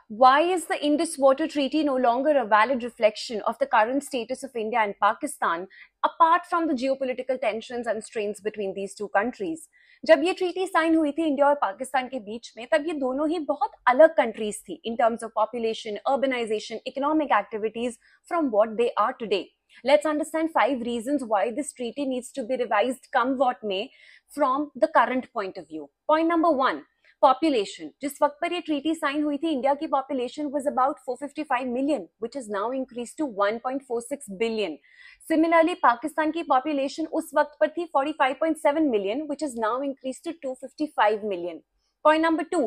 Why is the Indus Water Treaty no longer a valid reflection of the current status of India and Pakistan, apart from the geopolitical tensions and strains between these two countries? जब ये treaty sign हुई थी India और पाकिस्तान के बीच में, तब ये दोनों ही बहुत अलग कंट्रीज थी in terms of population, urbanisation, economic activities from what they are today. Let's understand 5 reasons why this treaty needs to be revised, come what may, from the current point of view. Point number 1. Population. जिस वक्त पर ये treaty sign हुई थी, India की population was about 455 million, which is now increase to 1.46 billion. Similarly Pakistan की population उस वक्त पर थी 45.7 million, which is now increase to 255 million. Point number 2,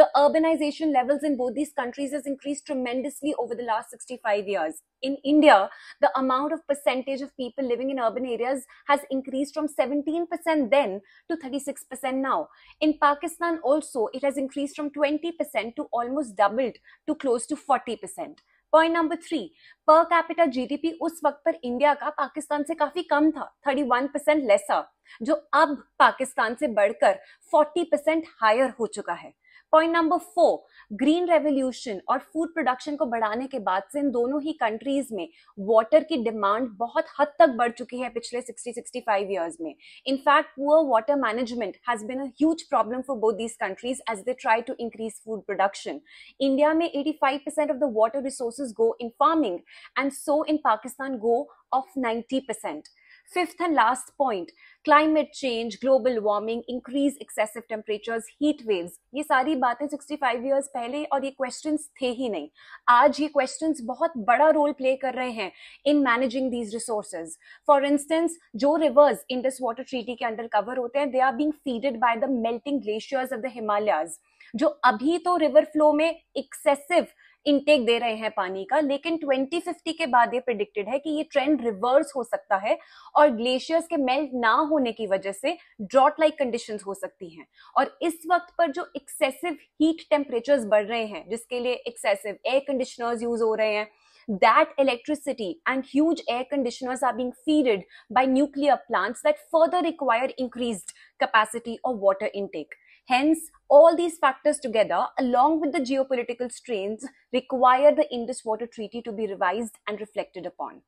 the urbanization levels in both these countries has increased tremendously over the last 65 years. In India, the amount of percentage of people living in urban areas has increased from 17% then to 36% now. In Pakistan also, it has increased from 20% to almost doubled to close to 40%. Point number 3, per capita GDP उस वक्त पर India का पाकिस्तान से काफी कम था, 31% laser, जो अब पाकिस्तान से बढ़कर 40% हायर हो चुका है. पॉइंट नंबर 4, ग्रीन रेवोल्यूशन और फूड प्रोडक्शन को बढ़ाने के बाद से इन दोनों ही कंट्रीज में वाटर की डिमांड बहुत हद तक बढ़ चुकी है पिछले 60-65 इयर्स में. In fact poor water management has been a huge problem for both these countries as they try to increase food production. India में 85% of the water resources go in farming and so in Pakistan go of 90%. Fifth and last point, climate change, global warming, increased excessive temperatures, heat waves. ये सारी बातें 65 years पहले और ये questions थे ही नहीं. आज ये questions बहुत बड़ा role play कर रहे हैं in managing these resources. For instance, जो rivers Indus Water Treaty के अंडर cover होते हैं, they are being feeded by the melting glaciers of the Himalayas, जो अभी तो river flow में excessive इनटेक दे रहे हैं पानी का, लेकिन 2050 के बाद ये प्रिडिक्टेड है कि ये ट्रेंड रिवर्स हो सकता है और ग्लेशियर्स के मेल्ट ना होने की वजह से ड्रॉट लाइक कंडीशंस हो सकती हैं. और इस वक्त पर जो एक्सेसिव हीट टेम्परेचर्स बढ़ रहे हैं, जिसके लिए एक्सेसिव एयर कंडीशनर्स यूज हो रहे हैं, that electricity and huge air conditioners are being fed by nuclear plants that further require increased capacity of water intake. Hence, all these factors together, along with the geopolitical strains, require the Indus Water Treaty to be revised and reflected upon.